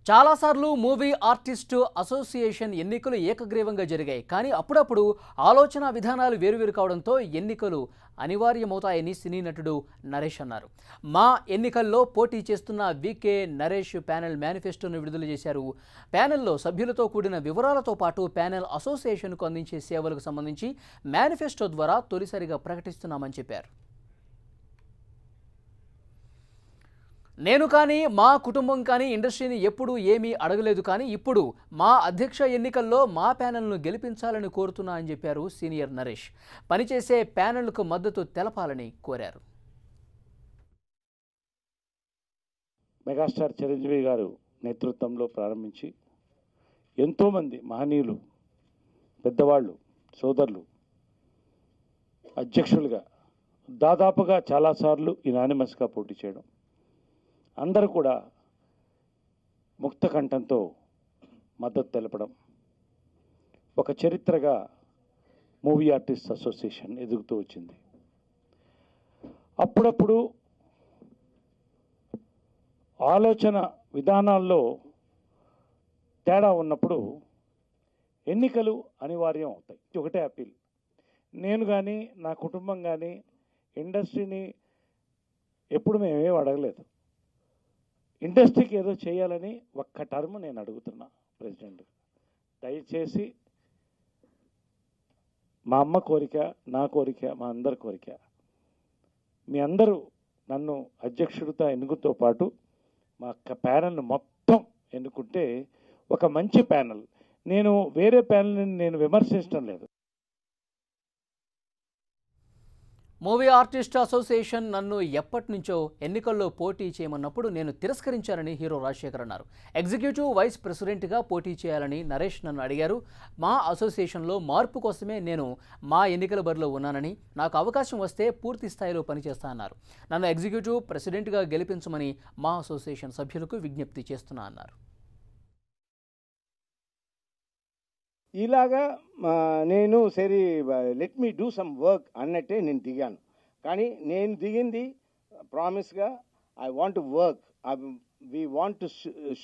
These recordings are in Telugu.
చాలాసార్లు మూవీ ఆర్టిస్టు అసోసియేషన్ ఎన్నికలు ఏకగ్రీవంగా జరిగాయి. కానీ అప్పుడప్పుడు ఆలోచన విధానాలు వేరువేరు కావడంతో ఎన్నికలు అనివార్యమవుతాయని సినీ నటుడు నరేష్ అన్నారు. మా ఎన్నికల్లో పోటీ చేస్తున్న వికే నరేష్ ప్యానెల్ మేనిఫెస్టోను విడుదల చేశారు. ప్యానెల్లో సభ్యులతో కూడిన వివరాలతో పాటు ప్యానెల్ అసోసియేషన్కు అందించే సేవలకు సంబంధించి మేనిఫెస్టో ద్వారా తొలిసారిగా ప్రకటిస్తున్నామని చెప్పారు. నేను కానీ మా కుటుంబం కానీ ఇండస్ట్రీని ఎప్పుడూ ఏమీ అడగలేదు, కానీ ఇప్పుడు మా అధ్యక్ష ఎన్నికల్లో మా ప్యానెల్ను గెలిపించాలని కోరుతున్నా అని చెప్పారు సీనియర్ నరేష్. పనిచేసే ప్యానెల్కు మద్దతు తెలపాలని కోరారు. మెగాస్టార్ చిరంజీవి గారు నేతృత్వంలో ప్రారంభించి ఎంతోమంది మహనీయులు, పెద్దవాళ్ళు, సోదరులు అధ్యక్షులుగా దాదాపుగా చాలాసార్లు యునానిమస్గా పోటీ చేయడం, అందరూ కూడా ముక్త కంఠంతో మద్దతు తెలపడం ఒక చరిత్రగా మూవీ ఆర్టిస్ట్ అసోసియేషన్ ఎదుగుతూ వచ్చింది. అప్పుడప్పుడు ఆలోచన విధానాల్లో తేడా ఉన్నప్పుడు ఎన్నికలు అనివార్యం అవుతాయి. ఒకటే అప్పీల్, నేను కానీ నా కుటుంబం కానీ ఇండస్ట్రీని ఎప్పుడు మేమేం అడగలేదు. ఇండస్ట్రీకి ఏదో చేయాలని ఒక్క టర్మ్ నేను అడుగుతున్నా ప్రెసిడెంట్, దయచేసి మా అమ్మ కోరిక, నా కోరిక, మా అందరి కోరిక, మీ అందరూ నన్ను అధ్యక్షుడితో ఎన్నుకుతో పాటు మా ప్యానెల్ను మొత్తం ఎన్నుకుంటే ఒక మంచి ప్యానెల్. నేను వేరే ప్యానెల్ని నేను విమర్శించడం లేదు. మూవీ ఆర్టిస్ట్ అసోసియేషన్ నన్ను ఎప్పటి నుంచో ఎన్నికల్లో పోటీ చేయమన్నప్పుడు నేను తిరస్కరించానని హీరో రాజశేఖర్ అన్నారు. ఎగ్జిక్యూటివ్ వైస్ ప్రెసిడెంట్గా పోటీ చేయాలని నరేష్ నన్ను అడిగారు. మా అసోసియేషన్లో మార్పు కోసమే నేను మా ఎన్నికల బరిలో ఉన్నానని, నాకు అవకాశం వస్తే పూర్తి స్థాయిలో పనిచేస్తా అన్నారు. నన్ను ఎగ్జిక్యూటివ్ ప్రెసిడెంట్గా గెలిపించమని మా అసోసియేషన్ సభ్యులకు విజ్ఞప్తి చేస్తున్నా అన్నారు. ఇలాగా నేను సరే let me do some work అన్నట్టే నేను దిగాను. కానీ నేను దిగింది ప్రామిస్గా, I want to work, we want to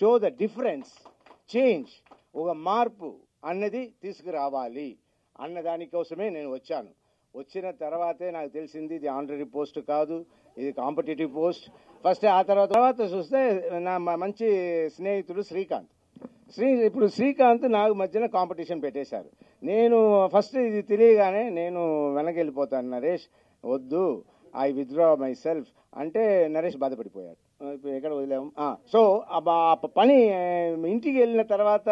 show the difference, change, ఒక మార్పు అన్నది తీసుకురావాలి అన్న దానికోసమే నేను వచ్చాను. వచ్చిన తర్వాతే నాకు తెలిసింది ఇది ఆనరీ పోస్ట్ కాదు, ఇది కాంపిటేటివ్ పోస్ట్. ఫస్ట్ ఆ తర్వాత చూస్తే నా మంచి స్నేహితుడు శ్రీకాంత్, ఇప్పుడు శ్రీకాంత్ నాకు మధ్యన కాంపిటీషన్ పెట్టేశారు. నేను ఫస్ట్ ఇది తెలియగానే నేను వెనక్కి వెళ్ళిపోతాను, నరేష్ వద్దు, ఐ విత్డ్రా మై సెల్ఫ్ అంటే నరేష్ బాధపడిపోయాడు. ఎక్కడ వదిలేము. సో పని ఇంటికి వెళ్ళిన తర్వాత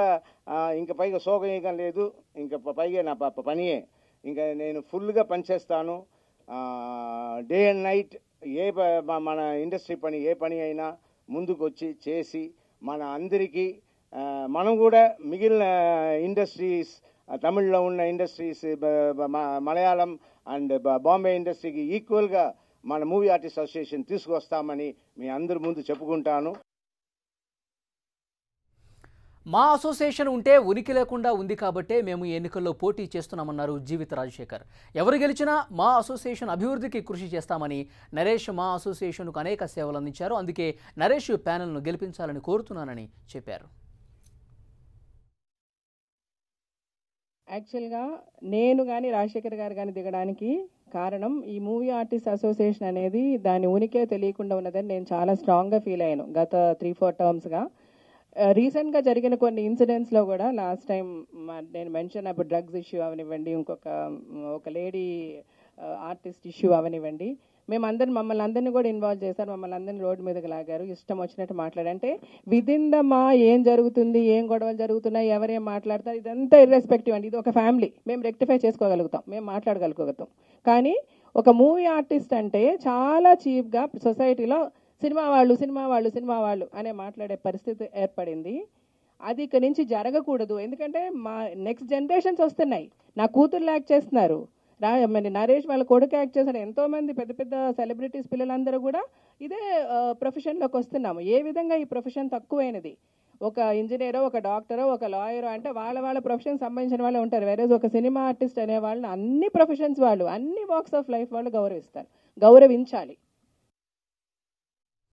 ఇంకా పైగా సోగం లేదు, ఇంకా పైగా నా పనియే, ఇంకా నేను ఫుల్గా పనిచేస్తాను. డే అండ్ నైట్ మన ఇండస్ట్రీ పని ఏ పని అయినా ముందుకు వచ్చి చేసి మన అందరికీ మనం కూడా మిగిలిన ఇండస్ట్రీస్, తమిళ్లో ఉన్న ఇండస్ట్రీస్, మలయాళం అండ్ బాంబే ఇండస్ట్రీకి ఈక్వల్గా మన మూవీ ఆర్టిస్ట్ అసోసియేషన్ తీసుకొస్తామని మీ అందరి ముందు చెప్పుకుంటాను. మా అసోసియేషన్ ఉంటే ఉనికి లేకుండా ఉంది కాబట్టే మేము ఈ ఎన్నికల్లో పోటీ చేస్తున్నామన్నారు జీవిత రాజశేఖర్. ఎవరు గెలిచినా మా అసోసియేషన్ అభివృద్ధికి కృషి చేస్తామని నరేష్ మా అసోసియేషన్కు అనేక సేవలు అందించారు. అందుకే నరేష్ ప్యానెల్ను గెలిపించాలని కోరుతున్నానని చెప్పారు. యాక్చువల్గా నేను కానీ రాజశేఖర్ గారు కానీ దిగడానికి కారణం ఈ మూవీ ఆర్టిస్ట్ అసోసియేషన్ అనేది దాని ఉనికే తెలియకుండా ఉన్నదని నేను చాలా స్ట్రాంగ్గా ఫీల్ అయ్యాను గత 3-4 టర్మ్స్గా. రీసెంట్గా జరిగిన కొన్ని ఇన్సిడెంట్స్లో కూడా లాస్ట్ టైం నేను మెన్షన్ అప్పుడు డ్రగ్స్ ఇష్యూ అవనివ్వండి, ఒక లేడీ ఆర్టిస్ట్ ఇష్యూ అవనివ్వండి, మమ్మల్ని అందరినీ కూడా ఇన్వాల్వ్ చేశారు, మమ్మల్ని అందరినీ రోడ్డు మీదకి లాగారు, ఇష్టం వచ్చినట్టు మాట్లాడంటే విదిన్ ద మా ఏం జరుగుతుంది, ఏం గొడవలు జరుగుతున్నాయి, ఎవరేం మాట్లాడతారు, ఇదంతా ఇర్రెస్పెక్టివ్ అండి. ఇది ఒక ఫ్యామిలీ, మేము రెక్టిఫై చేసుకోగలుగుతాం, మేము మాట్లాడగలుగుతాం. కానీ ఒక మూవీ ఆర్టిస్ట్ అంటే చాలా చీప్గా సొసైటీలో సినిమా వాళ్ళు అనే మాట్లాడే పరిస్థితి ఏర్పడింది. అది ఇక నుంచి జరగకూడదు. ఎందుకంటే మా నెక్స్ట్ జనరేషన్స్ వస్తున్నాయి. నా కూతురు యాక్ట్ చేస్తున్నారు, నరేష్ వాళ్ళ కొడుకు యాక్ట్ చేశారు, ఎంతోమంది పెద్ద పెద్ద సెలబ్రిటీస్ పిల్లలందరూ కూడా ఇదే ప్రొఫెషన్లోకి వస్తున్నాము. ఏ విధంగా ఈ ప్రొఫెషన్ తక్కువైనది? ఒక ఇంజనీరో, ఒక డాక్టరో, ఒక లాయరో అంటే వాళ్ళ ప్రొఫెషన్ సంబంధించిన వాళ్ళే ఉంటారు. వేరేజ్ ఒక సినిమా ఆర్టిస్ట్ అనే వాళ్ళని అన్ని ప్రొఫెషన్స్ వాళ్ళు, అన్ని వాక్స్ ఆఫ్ లైఫ్ వాళ్ళు గౌరవించాలి.